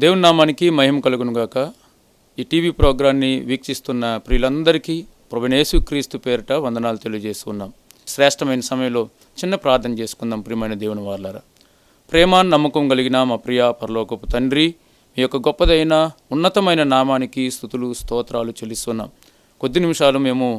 దేవుని నామానికి మహిమ కలుగునుగాక. ఈ టీవీ ప్రోగ్రాన్ని వీక్షిస్తున్న ప్రియులందరికీ ప్రభువైన యేసుక్రీస్తు పేరిట వందనాలు తెలియజేస్తున్నాం. శ్రేష్టమైన సమయంలో చిన్న ప్రార్థన చేసుకుందాం. ప్రియమైన దేవుని వారలారా, ప్రేమ నమ్మకం కలిగిన మా ప్రియ పరలోకపు తండ్రి, మీ యొక్క గొప్పదైన ఉన్నతమైన నామానికి స్తుతులు స్తోత్రాలు చెల్లిస్తున్నాం. కొద్ది నిమిషాలు మేము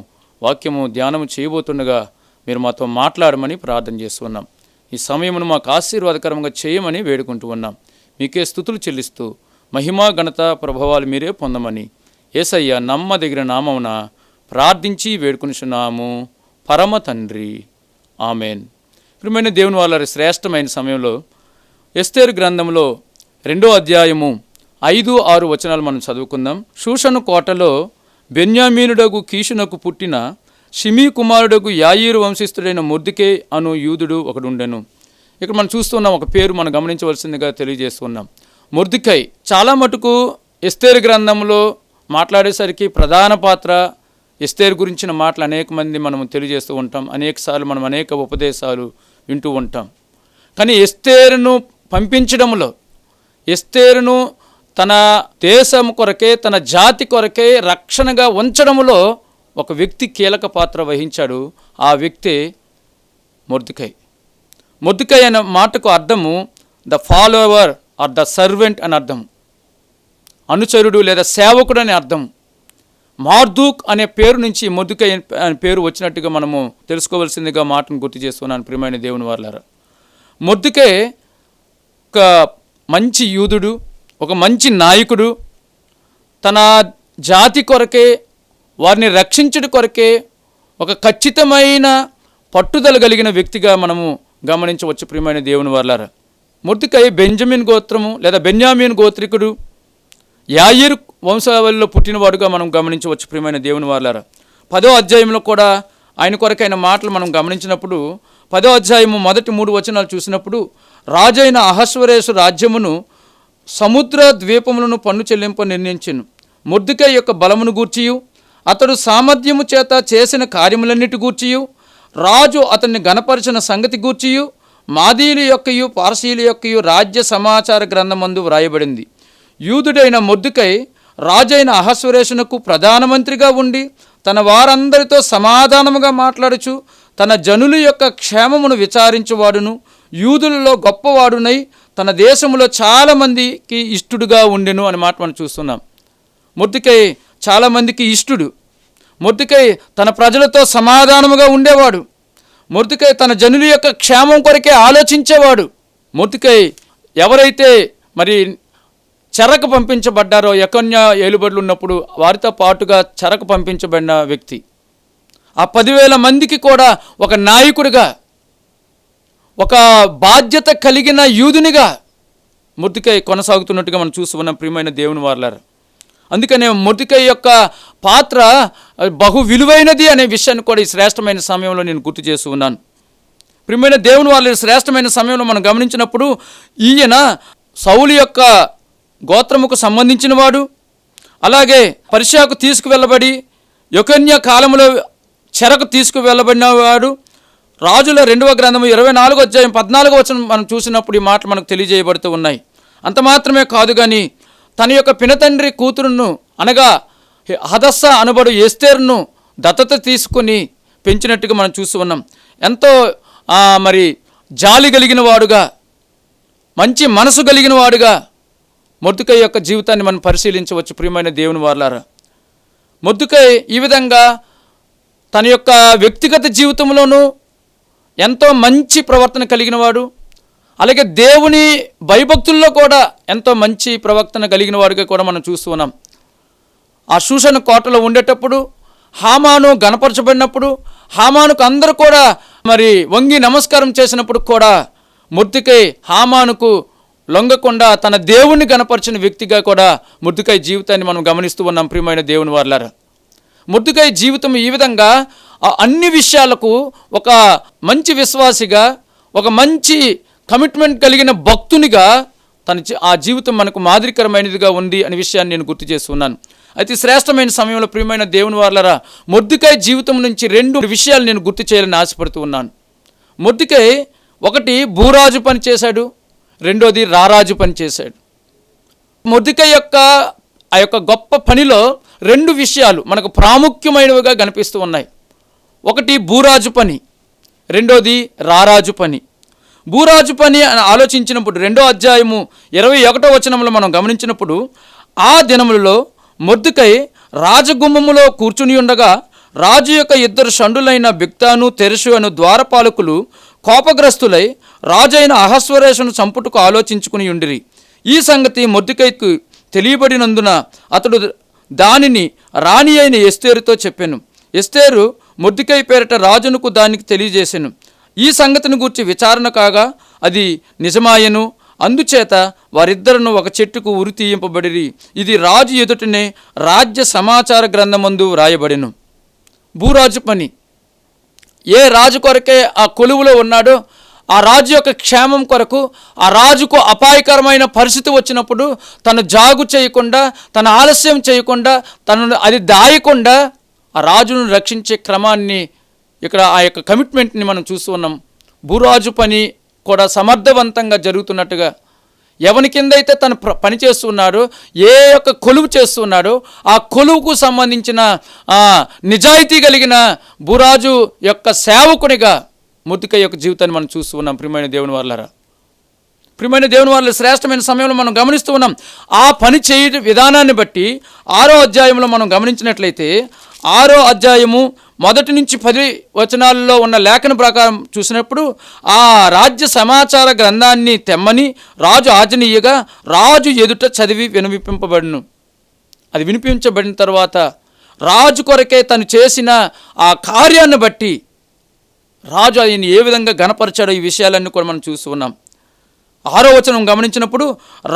వాక్యము ధ్యానము చేయబోతుండగా మీరు మాతో మాట్లాడమని ప్రార్థన చేస్తున్నాం. ఈ సమయమును మాకు ఆశీర్వాదకరంగా చేయమని వేడుకుంటూ ఉన్నాం. మీకే స్తుతులు చెల్లిస్తూ మహిమా ఘనత ప్రభావాలు మీరే పొందమని యేసయ్య నమ్మదగిన నామమున ప్రార్థించి వేడుకొనుచున్నాము పరమ తండ్రి, ఆమెన్. ప్రియమైన దేవుని వాళ్ళ శ్రేష్టమైన సమయంలో ఎస్తేరు గ్రంథంలో 2వ అధ్యాయము 5-6 వచనాలు మనం చదువుకుందాం. షూషను కోటలో బెన్యామీనుడగు కీషునకు పుట్టిన షిమీ కుమారుడగు యాయీరు వంశస్థుడైన మొర్దెకై అను యూదుడు ఒకడుండెను. ఇక్కడ మనం చూస్తున్నాం, ఒక పేరు మనం గమనించవలసిందిగా తెలియజేస్తున్నాం. మొర్దెకై చాలా మటుకు ఎస్తేరు గ్రంథంలో మాట్లాడేసరికి ప్రధాన పాత్ర ఎస్తేరు గురించిన మాటలు అనేక మంది మనం తెలియజేస్తూ ఉంటాం. అనేకసార్లు మనం అనేక ఉపదేశాలు వింటూ ఉంటాం. కానీ ఎస్తేరును పంపించడంలో, ఎస్తేరును తన దేశం కొరకే, తన జాతి కొరకే రక్షణగా ఉంచడంలో ఒక వ్యక్తి కీలక పాత్ర వహించాడు. ఆ వ్యక్తే మొర్దెకై. మొర్దెకై అనే మాటకు అర్థము the follower or the servant అని అర్థం, అనుచరుడు లేదా సేవకుడు అనే అర్థం. మార్దూక్ అనే పేరు నుంచి మొర్దెకై అనే పేరు వచ్చినట్టుగా మనము తెలుసుకోవాల్సిందిగా మాటను గుర్తు చేస్తున్నాను. ప్రియమైన దేవుని వారలారా, మొర్దెకై ఒక మంచి యూదుడు, ఒక మంచి నాయకుడు. తన జాతి కొరకే, వారిని రక్షించుట కొరకే ఒక ఖచ్చితమైన పట్టుదల కలిగిన వ్యక్తిగా మనము గమనించవచ్చు. ప్రియమైన దేవుని వారలారా, మొర్దెకై బెంజమిన్ గోత్రము లేదా బెన్యామీన్ గోత్రికుడు, యాయీరు వంశావళిలో పుట్టినవాడుగా మనం గమనించవచ్చు. ప్రియమైన దేవుని వారలారా, 10వ అధ్యాయంలో కూడా ఆయన కొరకైన మాటలు మనం గమనించినప్పుడు 10వ అధ్యాయము మొదటి 3 వచనాలు చూసినప్పుడు, రాజైన అహష్వేరోషు రాజ్యమును సముద్ర ద్వీపములను పన్ను చెల్లింప నిర్ణయించెను. మొర్దెకై యొక్క బలమును గూర్చియు అతడు సామర్థ్యము చేత చేసిన కార్యములన్నిటి గూర్చియు రాజు అతన్ని గణపరిచిన సంగతి గూర్చియు మాదీయుల యొక్కయు పార్సీయుల యొక్కయు రాజ్య సమాచార గ్రంథమందు వ్రాయబడింది. యూదుడైన మొర్దెకై రాజైన అహష్వేరోషునకు ప్రధానమంత్రిగా ఉండి తన వారందరితో సమాధానముగా మాట్లాడుచు తన జనుల యొక్క క్షేమమును విచారించువాడును, యూదులలో గొప్పవాడునై తన దేశంలో చాలామందికి ఇష్టడుగా ఉండెను అనే మాట మనం చూస్తున్నాం. మొర్దెకై చాలామందికి ఇష్టడు. మొర్దెకై తన ప్రజలతో సమాధానముగా ఉండేవాడు. మొర్దెకై తన జనుల యొక్క క్షేమం కొరకే ఆలోచించేవాడు. మొర్దెకై ఎవరైతే మరి చెరకు పంపించబడ్డారో, యెకొన్య ఏలుబడులు ఉన్నప్పుడు వారితో పాటుగా చెరకు పంపించబడిన వ్యక్తి. ఆ 10,000 మందికి కూడా ఒక నాయకుడిగా, ఒక బాధ్యత కలిగిన యూదునిగా మొర్దెకై కొనసాగుతున్నట్టుగా మనం చూస్తున్నాం. ప్రియమైన దేవుని వారలారా, అందుకనే మొర్దెకై యొక్క పాత్ర బహు విలువైనది అనే విషయాన్ని కూడా ఈ శ్రేష్టమైన సమయంలో నేను గుర్తు చేస్తూ ఉన్నాను. ప్రియమైన దేవుని వాళ్ళ శ్రేష్టమైన సమయంలో మనం గమనించినప్పుడు, ఈయన సౌలు యొక్క గోత్రముకు సంబంధించిన వాడు. అలాగే పర్షియాకు తీసుకువెళ్ళబడి యెకొన్య కాలంలో చెరకు తీసుకువెళ్ళబడిన వాడు. రాజుల 2వ గ్రంథము 24వ అధ్యాయం 14వ వచనం మనం చూసినప్పుడు ఈ మాటలు మనకు తెలియజేయబడుతూ ఉన్నాయి. అంత మాత్రమే కాదు, కానీ తన యొక్క పినతండ్రి కూతురును అనగా హదస్స అనబడు ఎస్తేరును దత్తత తీసుకుని పెంచినట్టుగా మనం చూస్తూ ఉన్నాం. ఎంతో మరి జాలి కలిగిన వాడుగా, మంచి మనసు కలిగిన వాడుగా మొర్దెకై యొక్క జీవితాన్ని మనం పరిశీలించవచ్చు. ప్రియమైన దేవుని వారలారా, మొర్దెకై ఈ విధంగా తన యొక్క వ్యక్తిగత జీవితంలోనూ ఎంతో మంచి ప్రవర్తన కలిగిన వాడు. అలాగే దేవుని భయభక్తుల్లో కూడా ఎంతో మంచి ప్రవర్తన కలిగిన వాడిగా కూడా మనం చూస్తూ ఉన్నాం. ఆ షూషను కోటలో ఉండేటప్పుడు హామాను గణపరచబడినప్పుడు, హామానుకు అందరూ కూడా మరి వంగి నమస్కారం చేసినప్పుడు కూడా మొర్దెకై హామానుకు లొంగకుండా తన దేవుణ్ణి గణపరిచిన వ్యక్తిగా కూడా మొర్దెకై జీవితాన్ని మనం గమనిస్తూ ఉన్నాం. ప్రియమైన దేవుని వారలారా, మొర్దెకై జీవితం ఈ విధంగా అన్ని విషయాలకు ఒక మంచి విశ్వాసిగా, ఒక మంచి కమిట్మెంట్ కలిగిన భక్తునిగా ఆ జీవితం మనకు మాదిరికరమైనదిగా ఉంది అనే విషయాన్ని నేను గుర్తు చేస్తున్నాను. అయితే శ్రేష్టమైన సమయంలో ప్రియమైన దేవుని వారలారా, మొర్దెకై జీవితం నుంచి 2 విషయాలు నేను గుర్తు చేయాలని ఆశపడుతూ ఉన్నాను. మొర్దెకై ఒకటి భూరాజు పని చేశాడు, రెండోది రారాజు పని చేశాడు. మొర్దెకై యొక్క ఆ యొక్క గొప్ప పనిలో 2 విషయాలు మనకు ప్రాముఖ్యమైనవిగా కనిపిస్తూ ఉన్నాయి. ఒకటి భూరాజు పని, రెండోది రారాజు పని. భూరాజు పని అని ఆలోచించినప్పుడు 2వ అధ్యాయము 21వ వచనంలో మనం గమనించినప్పుడు, ఆ దినములలో మొర్దెకై రాజగుమ్మములో కూర్చుని ఉండగా రాజు యొక్క 2 షండులైన బిగ్తాను తెరెషు అను ద్వారపాలకులు కోపగ్రస్తులై రాజైన అహస్వరేషును చంపుటకు ఆలోచించుకుని ఉండిరి. ఈ సంగతి మొర్దెకైకు తెలియబడినందున అతడు దానిని రాణి అయిన ఎస్తేరుతో చెప్పాను. ఎస్తేరు మొర్దెకై పేరిట రాజునకు దానికి తెలియజేసెను. ఈ సంగతిని గూర్చి విచారణ కాగా అది నిజమాయెను. అందుచేత వారిద్దరును ఒక చెట్టుకు ఉరి తీయింపబడిరి. ఇది రాజు ఎదుటనే రాజ్య సమాచార గ్రంథమందు వ్రాయబడెను. భూరాజు పని. ఏ రాజు కొరకే ఆ కొలువులో ఉన్నాడో ఆ రాజు యొక్క క్షేమం కొరకు, ఆ రాజుకు అపాయకరమైన పరిస్థితి వచ్చినప్పుడు తను జాగు చేయకుండా, తను ఆలస్యం చేయకుండా, తనను అది దాయకుండా ఆ రాజును రక్షించే క్రమాన్ని ఇక్కడ ఆ యొక్క కమిట్మెంట్ని మనం చూస్తూ ఉన్నాం. భూరాజు పని కూడా సమర్థవంతంగా జరుగుతున్నట్టుగా, ఎవని కింద అయితే తను పని చేస్తున్నాడో, ఏ యొక్క కొలువు చేస్తున్నాడో ఆ కొలువుకు సంబంధించిన నిజాయితీ కలిగిన భూరాజు యొక్క సేవకునిగా మొర్దెకై యొక్క జీవితాన్ని మనం చూస్తూ ఉన్నాం. ప్రియమైన దేవుని వారలారా, ప్రియమైన దేవుని వారల శ్రేష్టమైన సమయంలో మనం గమనిస్తూ ఉన్నాం. ఆ పని చేయ విధానాన్ని బట్టి 6వ అధ్యాయంలో మనం గమనించినట్లయితే 6వ అధ్యాయము 1 నుంచి 10 వచనాలలో ఉన్న లేఖన ప్రకారం చూసినప్పుడు, ఆ రాజ్య సమాచార గ్రంథాన్ని తెమ్మని రాజు ఆజ్ఞనీయగా రాజు ఎదుట చదివి వినిపింపబడును. అది వినిపించబడిన తర్వాత రాజు కొరకే తను చేసిన ఆ కార్యాన్ని బట్టి రాజు ఆయన్ని ఏ విధంగా గణపరిచాడో ఈ విషయాలన్నీ కూడా మనం చూస్తూ ఉన్నాం. 6వ వచనం గమనించినప్పుడు,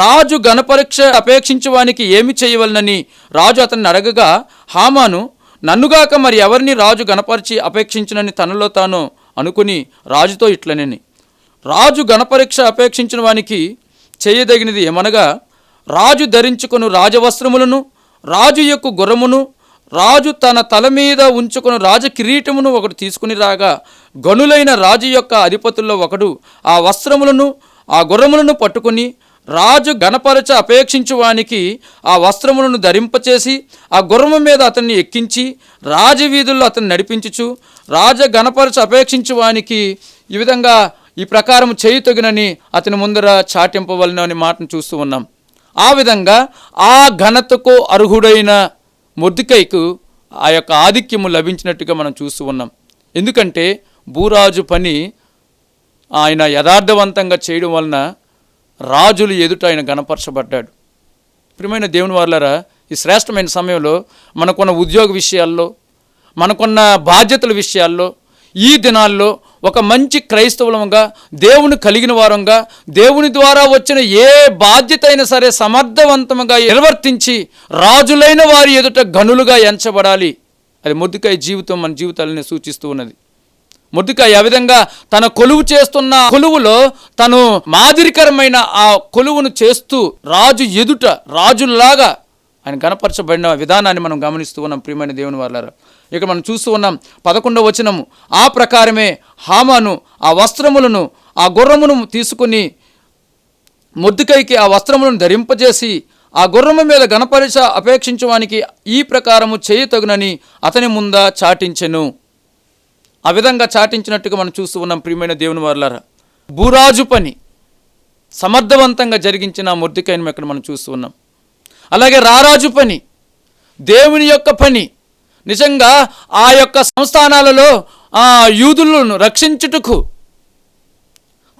రాజు గణపరీక్ష అపేక్షించువానికి ఏమి చేయవలనని రాజు అతన్ని అడగగా, హామాను నన్నుగాక మరి ఎవరిని రాజు గణపరిచి అపేక్షించునని తనలో తాను అనుకుని రాజుతో ఇట్లనేని, రాజు గణపరీక్ష అపేక్షించిన వానికి చేయదగినది ఏమనగా, రాజు ధరించుకొను రాజవస్త్రములను, రాజు యొక్క గుర్రమును, రాజు తన తల మీద ఉంచుకుని రాజ కిరీటమును ఒకటి తీసుకుని రాగా, గనులైన రాజు యొక్క అధిపతుల్లో ఒకడు ఆ వస్త్రములను ఆ గుర్రములను పట్టుకుని రాజు గణపరచ అపేక్షించువానికి ఆ వస్త్రములను ధరింపచేసి ఆ గుర్రము మీద అతన్ని ఎక్కించి రాజవీధుల్లో అతన్ని నడిపించుచు రాజ గణపరచ అపేక్షించువానికి ఈ విధంగా ఈ ప్రకారం చేయి తగినని అతని ముందర చాటింపవలను అనే మాటను చూస్తూ ఉన్నాం. ఆ విధంగా ఆ ఘనతకు అర్హుడైన మొర్దెకైకు ఆ యొక్క ఆధిక్యము లభించినట్టుగా మనం చూస్తూ ఉన్నాం. ఎందుకంటే భూరాజు పని ఆయన యథార్థవంతంగా చేయడం వలన రాజులు ఎదుట ఆయన గణపరచబడ్డాడు. ప్రియమైన దేవుని వారలారా, ఈ శ్రేష్టమైన సమయంలో మనకున్న ఉద్యోగ విషయాల్లో, మనకున్న బాధ్యతల విషయాల్లో, ఈ దినాల్లో ఒక మంచి క్రైస్తవులంగా, దేవుని కలిగిన వారంగా, దేవుని ద్వారా వచ్చిన ఏ బాధ్యత అయినా సరే సమర్థవంతంగా నిర్వర్తించి రాజులైన వారి ఎదుట గనులుగా ఎంచబడాలి. అది మొర్దెకై జీవితం మన జీవితాలని సూచిస్తూ ఉన్నది. మొర్దెకై ఆ విధంగా తన కొలువు చేస్తున్న కొలువులో తను మాదిరికరమైన ఆ కొలువును చేస్తూ రాజు ఎదుట రాజుల్లాగా ఆయన గణపరచబడిన విధానాన్ని మనం గమనిస్తూ ఉన్నాం. ప్రియమైన దేవుని వారలారా, ఇక మనం చూస్తూ ఉన్నాం 11వ వచనము, ఆ ప్రకారమే హామాను ఆ వస్త్రములను ఆ గుర్రమును తీసుకుని మొర్దెకైకి ఆ వస్త్రములను ధరింపజేసి ఆ గుర్రము మీద గణపరిచ అపేక్షించడానికి ఈ ప్రకారము చేయతగునని అతని ముంద చాటించెను. ఆ విధంగా చాటించినట్టుగా మనం చూస్తూ ఉన్నాం. ప్రియమైన దేవుని వారలారా, భూరాజు పని సమర్థవంతంగా జరిగించిన మొర్దెకైని ఇక్కడ మనం చూస్తూ ఉన్నాం. అలాగే రారాజు పని, దేవుని యొక్క పని, నిజంగా ఆ యొక్క సంస్థానాలలో ఆ యూదులను రక్షించుటకు,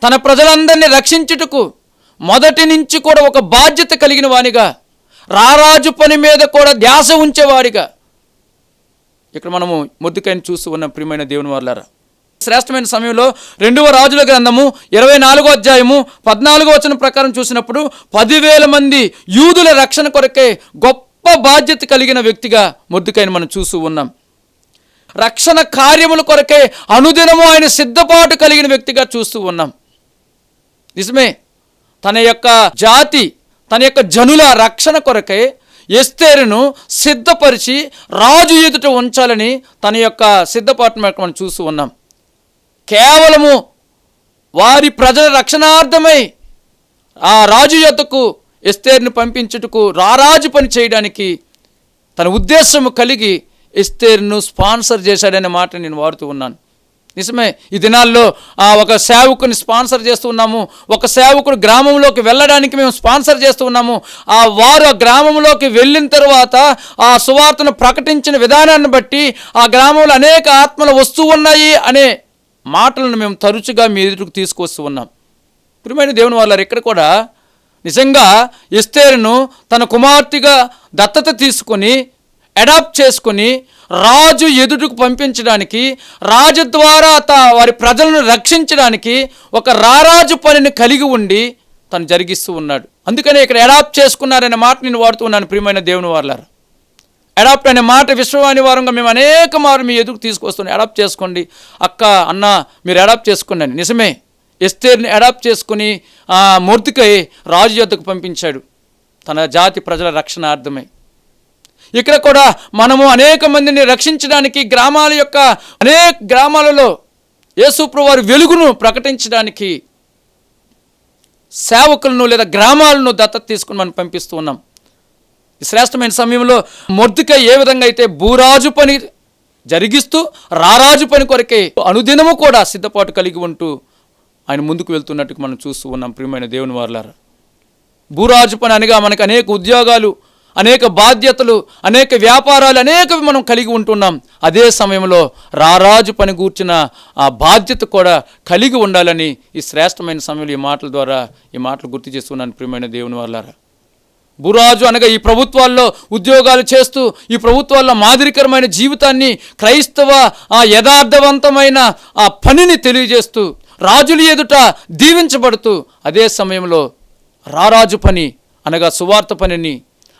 తన ప్రజలందరినీ రక్షించుటకు మొదటి నుంచి కూడా ఒక బాధ్యత కలిగిన వానిగా, రారాజు పని మీద కూడా ధ్యాస ఉంచేవాడిగా ఇక్కడ మనము మొర్దెకైని చూస్తూ ఉన్న ప్రియమైన దేవుని వారలారా, శ్రేష్టమైన సమయంలో 2వ రాజుల గ్రంథము 24వ అధ్యాయము 14వ వచనం ప్రకారం చూసినప్పుడు 10,000 మంది యూదుల రక్షణ కొరకే గొప్ప బాధ్యత కలిగిన వ్యక్తిగా మొర్దెకైని మనం చూస్తూ ఉన్నాం. రక్షణ కార్యముల కొరకే అనుదినము ఆయన సిద్ధపాటు కలిగిన వ్యక్తిగా చూస్తూ ఉన్నాం. నిజమే, తన యొక్క జాతి, తన యొక్క జనుల రక్షణ కొరకే ఎస్తేరును సిద్ధపరిచి రాజు ఎదుట ఉంచాలని తన యొక్క సిద్ధపాటును మనం చూస్తూ ఉన్నాం. కేవలము వారి ప్రజల రక్షణార్థమై ఆ రాజు యొద్దకు ఎస్తేరుని పంపించుటకు రారాజు పని చేయడానికి తన ఉద్దేశము కలిగి ఎస్తేరును స్పాన్సర్ చేశాడనే మాట నేను వాడుతూ ఉన్నాను. నిజమే, ఈ దినాల్లో ఒక సేవకుని స్పాన్సర్ చేస్తూ ఉన్నాము. ఒక సేవకుడు గ్రామంలోకి వెళ్ళడానికి మేము స్పాన్సర్ చేస్తూ ఉన్నాము. వారు ఆ గ్రామంలోకి వెళ్ళిన తర్వాత ఆ సువార్తను ప్రకటించిన విధానాన్ని బట్టి ఆ గ్రామంలో అనేక ఆత్మలు వస్తూ ఉన్నాయి అనే మాటలను మేము తరచుగా మీ ఎదుటికి తీసుకొస్తూ ఉన్నాం. ప్రియమైన దేవుని వాళ్ళారు, ఇక్కడ కూడా నిజంగా ఎస్తేరును తన కుమార్తెగా దత్తత తీసుకొని అడాప్ట్ చేసుకొని రాజు ఎదుటకు పంపించడానికి, రాజు ద్వారా వారి ప్రజలను రక్షించడానికి ఒక రారాజు పనిని కలిగి ఉండి తను జరిగిస్తూ ఉన్నాడు. అందుకనే ఇక్కడ అడాప్ట్ చేసుకున్నారనే మాట నేను వాడుతూ ఉన్నాను. ప్రియమైన దేవుని వాళ్ళారు, అడాప్ట్ అనే మాట విశ్వవాణి వారంగా మేము అనేక మారు మీ ఎదుగు తీసుకొస్తున్నాం. అడాప్ట్ చేసుకోండి అక్క, అన్న, మీరు అడాప్ట్ చేసుకోండి అని. నిజమే, ఎస్తేరుని అడాప్ట్ చేసుకుని మొర్దెకై రాజు యొద్దకు పంపించాడు తన జాతి ప్రజల రక్షణార్థమై. ఇక్కడ కూడా మనము అనేక మందిని రక్షించడానికి గ్రామాల యొక్క అనేక గ్రామాలలో యేసు ప్రభువు వారి వెలుగును ప్రకటించడానికి సేవకులను లేదా గ్రామాలను దత్తత తీసుకుని మనం పంపిస్తూ ఉన్నాం. ఈ శ్రేష్టమైన సమయంలో మొర్దెకై ఏ విధంగా అయితే భూరాజు పని జరిగిస్తూ రారాజు పని కొరకే అనుదినము కూడా సిద్ధపాటు కలిగి ఉంటూ ఆయన ముందుకు వెళ్తున్నట్టు మనం చూస్తూ ఉన్నాం. ప్రియమైన దేవుని వారలారా, భూరాజు పని అనగా మనకు అనేక ఉద్యోగాలు, అనేక బాధ్యతలు, అనేక వ్యాపారాలు అనేకవి మనం కలిగి ఉంటున్నాం. అదే సమయంలో రారాజు పని గూర్చిన ఆ బాధ్యత కూడా కలిగి ఉండాలని ఈ శ్రేష్టమైన సమయంలో ఈ మాటల ద్వారా ఈ మాటలు గుర్తు చేస్తున్నాను. ప్రియమైన దేవుని వారలారా, భూరాజు అనగా ఈ ప్రభుత్వాల్లో ఉద్యోగాలు చేస్తూ ఈ ప్రభుత్వాల్లో మాదిరికరమైన జీవితాన్ని, క్రైస్తవ యథార్థవంతమైన ఆ పనిని తెలియజేస్తూ రాజుల ఎదుట దీవించబడుతూ, అదే సమయంలో రారాజు పని అనగా సువార్త పనిని,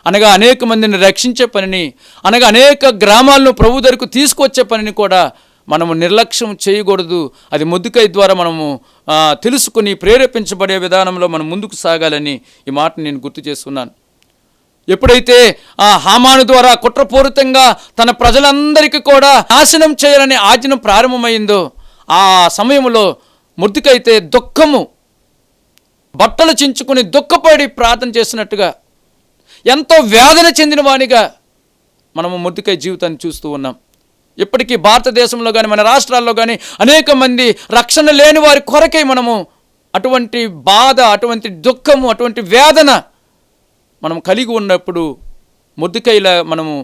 అనగా అనేక మందిని రక్షించే పనిని, అనగా అనేక గ్రామాలను ప్రభు దగ్గరకు తీసుకొచ్చే పనిని కూడా మనము నిర్లక్ష్యం చేయకూడదు. అది మొర్దెకై ద్వారా మనము తెలుసుకుని ప్రేరేపించబడే విధానంలో మనం ముందుకు సాగాలని ఈ మాటను నేను గుర్తు చేస్తున్నాను. ఎప్పుడైతే హామాను ద్వారా కుట్రపూరితంగా తన ప్రజలందరికీ కూడా నాశనం చేయాలనే ఆజ్ఞ ప్రారంభమైందో ఆ సమయంలో మొర్దెకై అయితే దుఃఖము, బట్టలు చించుకుని దుఃఖపడి ప్రార్థన చేసినట్టుగా, ఎంతో వేదన చెందిన వానిగా మనము మొర్దెకై జీవితాన్ని చూస్తూ ఉన్నాం. ఇప్పటికీ భారతదేశంలో కానీ మన రాష్ట్రాల్లో కానీ అనేక మంది రక్షణ లేని వారి కొరకై మనము అటువంటి బాధ, అటువంటి దుఃఖము, అటువంటి వేదన మనం కలిగి ఉన్నప్పుడు మొర్దెకైలా మనము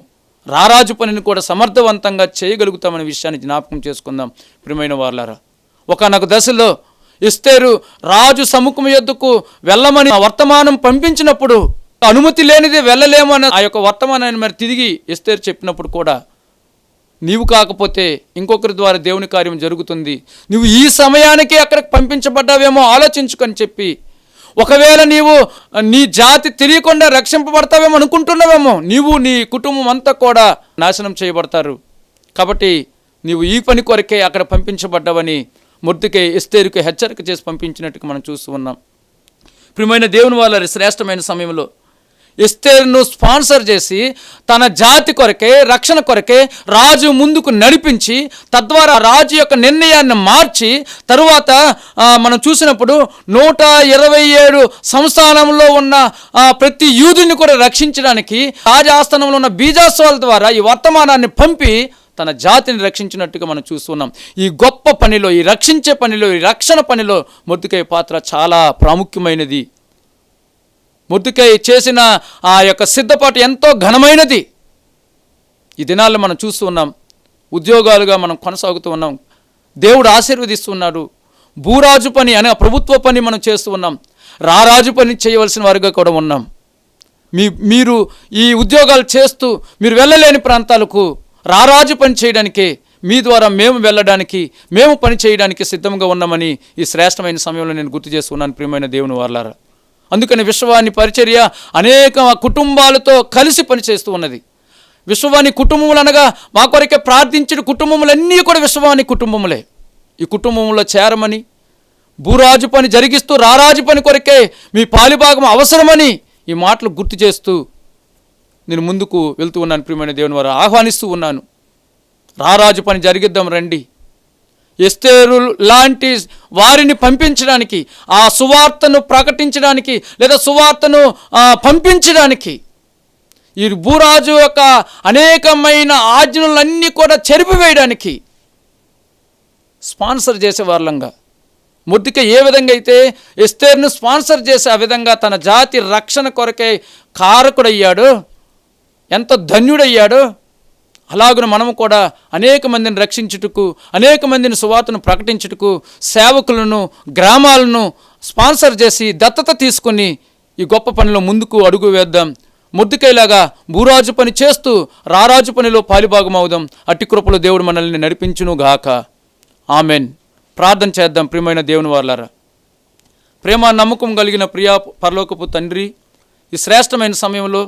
రారాజు పనిని కూడా సమర్థవంతంగా చేయగలుగుతామనే విషయాన్ని జ్ఞాపకం చేసుకుందాం. ప్రియమైన వారలారా, ఒకానొక దశలో ఎస్తేరు రాజు సముఖం యొద్దకు వెళ్ళమని వర్తమానం పంపించినప్పుడు అనుమతి లేనిదే వెళ్ళలేము అన్న ఆ యొక్క వర్తమానాన్ని మరి తిరిగి ఎస్తేరు చెప్పినప్పుడు కూడా, నీవు కాకపోతే ఇంకొకరి ద్వారా దేవుని కార్యం జరుగుతుంది, నువ్వు ఈ సమయానికి అక్కడికి పంపించబడ్డావేమో ఆలోచించుకొని చెప్పి, ఒకవేళ నీవు నీ జాతి తెలియకుండా రక్షింపబడతావేమో అనుకుంటున్నావేమో, నీవు నీ కుటుంబం అంతా కూడా నాశనం చేయబడతారు, కాబట్టి నీవు ఈ పని కొరకే అక్కడ పంపించబడ్డావని మొర్దెకై ఎస్తేరుకి హెచ్చరిక చేసి పంపించినట్టుగా మనం చూస్తూ ఉన్నాం. ప్రియమైన దేవుని వాళ్ళ శ్రేష్టమైన సమయంలో ఎస్తేరును స్పాన్సర్ చేసి తన జాతి కొరకే, రక్షణ కొరకే రాజు ముందుకు నడిపించి, తద్వారా రాజు యొక్క నిర్ణయాన్ని మార్చి, తరువాత మనం చూసినప్పుడు 127 సంస్థానంలో ఉన్న ప్రతి యూదుని కూడా రక్షించడానికి రాజాస్థానంలో ఉన్న బీజాస్వాల ద్వారా ఈ వర్తమానాన్ని పంపి తన జాతిని రక్షించినట్టుగా మనం చూస్తున్నాం. ఈ గొప్ప పనిలో, ఈ రక్షించే పనిలో, ఈ రక్షణ పనిలో మొర్దెకై పాత్ర చాలా ప్రాముఖ్యమైనది. మొర్దెకై చేసిన ఆ యొక్క సిద్ధపాటు ఎంతో ఘనమైనది. ఈ దినాల్లో మనం చూస్తూ ఉన్నాం, ఉద్యోగాలుగా మనం కొనసాగుతూ ఉన్నాం, దేవుడు ఆశీర్వదిస్తున్నాడు. భూరాజు పని అనే ప్రభుత్వ పని మనం చేస్తూ ఉన్నాం, రారాజు పని చేయవలసిన వారిగా కూడా ఉన్నాం. మీరు ఈ ఉద్యోగాలు చేస్తూ మీరు వెళ్ళలేని ప్రాంతాలకు రారాజు పని చేయడానికే మీ ద్వారా మేము వెళ్ళడానికి, మేము పని చేయడానికి సిద్ధంగా ఉన్నామని ఈ శ్రేష్టమైన సమయంలో నేను గుర్తు చేస్తున్నాను. ప్రియమైన దేవుని వారలారా, అందుకని విశ్వవాణి పరిచర్య అనేక కుటుంబాలతో కలిసి పనిచేస్తూ ఉన్నది. విశ్వవాణి కుటుంబములు అనగా మా కొరకే ప్రార్థించిన కుటుంబములన్నీ కూడా విశ్వవాణి కుటుంబములే. ఈ కుటుంబంలో చేరమని, భూరాజు పని జరిగిస్తూ రారాజు పని కొరకే మీ పాలిభాగం అవసరమని ఈ మాటలు గుర్తు చేస్తూ నేను ముందుకు వెళ్తూ ఉన్నాను. ప్రియమైన దేవుని వారు ఆహ్వానిస్తూ ఉన్నాను, రారాజు పని జరిగిద్దాం రండి. ఎస్తేరు లాంటి వారిని పంపించడానికి, ఆ సువార్తను ప్రకటించడానికి లేదా సువార్తను పంపించడానికి, ఈ భూరాజు యొక్క అనేకమైన ఆజ్ఞలన్నీ కూడా చెరిపివేయడానికి స్పాన్సర్ చేసే వాళ్ళంగా మొర్దెకై ఏ విధంగా అయితే ఎస్తేరును స్పాన్సర్ చేసి ఆ విధంగా తన జాతి రక్షణ కొరకే కారకుడయ్యాడు, ఎంత ధన్యుడయ్యాడు, అలాగున మనము కూడా అనేక మందిని రక్షించుటకు, అనేక మందిని సువార్తను ప్రకటించుటకు, సేవకులను, గ్రామాలను స్పాన్సర్ చేసి దత్తత తీసుకొని ఈ గొప్ప పనిలో ముందుకు అడుగు వేద్దాం. మొర్దెకైలాగా భూరాజు పని చేస్తూ రారాజు పనిలో పాలిభాగం అవుదాం. అట్టి కృపలో దేవుడు మనల్ని నడిపించును గాక. ఆమెన్. ప్రార్థన చేద్దాం. ప్రియమైన దేవుని వారలారా, ప్రేమ నమ్మకం కలిగిన ప్రియా పరలోకపు తండ్రి, ఈ శ్రేష్టమైన సమయంలో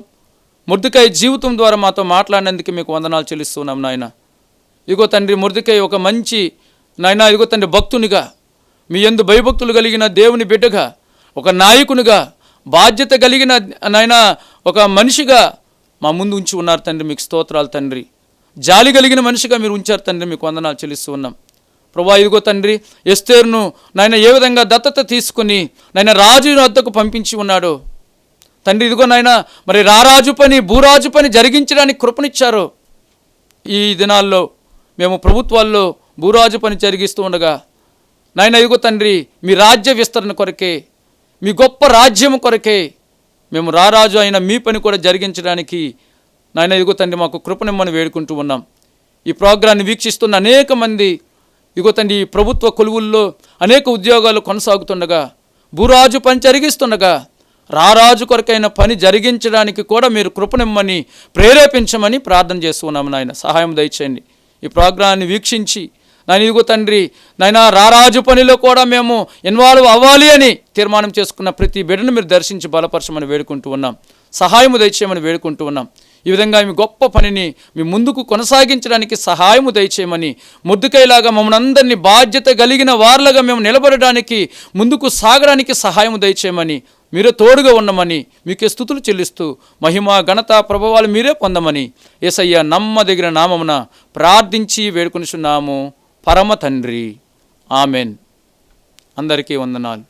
మొర్దెకై జీవితం ద్వారా మాతో మాట్లాడినందుకు మీకు వందనాలు చెల్లిస్తున్నాం నాయన. ఇగో తండ్రి, మొర్దెకై ఒక మంచి నాయన, ఇగో తండ్రి, భక్తునిగా, మీ యందు భయభక్తులు కలిగిన దేవుని బిడ్డగా, ఒక నాయకునిగా, బాధ్యత కలిగిన నాయన ఒక మనిషిగా మా ముందు ఉంచి ఉన్నారు తండ్రి. మీకు స్తోత్రాలు తండ్రి. జాలి కలిగిన మనిషిగా మీరు ఉంచారు తండ్రి. మీకు వందనాలు చెల్లిస్తూ ఉన్నాం ప్రభా. ఇదిగో తండ్రి, ఎస్తేరును నాయన ఏ విధంగా దత్తత తీసుకుని నాయన రాజు వద్దకు పంపించి ఉన్నాడు తండ్రి. ఇదిగో నాయన మరి రారాజు పని, భూరాజు పని జరిగించడానికి కృపనిచ్చారు. ఈ దినాల్లో మేము ప్రభుత్వాల్లో భూరాజు పని జరిగిస్తూ ఉండగా నాయన ఇదిగో తండ్రి, మీ రాజ్య విస్తరణ కొరకే, మీ గొప్ప రాజ్యం కొరకే మేము రారాజు అయిన మీ పని కూడా జరిగించడానికి నాయన ఇదిగో తండ్రి మాకు కృపనిమ్మని వేడుకుంటూ ఉన్నాం. ఈ ప్రోగ్రాన్ని వీక్షిస్తున్న అనేక మంది ఇదిగో తండ్రి ఈ ప్రభుత్వ కొలువుల్లో అనేక ఉద్యోగాలు కొనసాగుతుండగా, భూరాజు పని జరిగిస్తుండగా, రారాజు కొరకైన పని జరిగించడానికి కూడా మీరు కృపనిమ్మని ప్రేరేపించమని ప్రార్థన చేస్తున్నాము నాయన. సహాయం దయచేయండి. ఈ ప్రోగ్రాన్ని వీక్షించి నాయన ఇదిగో తండ్రి నాయన రారాజు పనిలో కూడా మేము ఇన్వాల్వ్ అవ్వాలి అని తీర్మానం చేసుకున్న ప్రతి బిడ్డను మీరు దర్శించి బలపరచమని వేడుకుంటూ ఉన్నాం. సహాయము దయచేయమని వేడుకుంటూ ఉన్నాం. ఈ విధంగా మీ గొప్ప పనిని మీ ముందుకు కొనసాగించడానికి సహాయము దయచేయమని, మొర్దెకైలాగా మమ్మల్ని అందరినీ బాధ్యత కలిగిన వారులుగా మేము నిలబడడానికి, ముందుకు సాగడానికి సహాయము దయచేయమని, మీరే తోడుగా ఉండమని మీకే స్తుతులు చెల్లిస్తూ మహిమ ఘనత ప్రభావాలు మీరే పొందమని యేసయ్య నమ్మదగిన నామమున ప్రార్థించి వేడుకొనిచున్నాము పరమ తండ్రి. ఆమెన్. అందరికీ వందనాలు.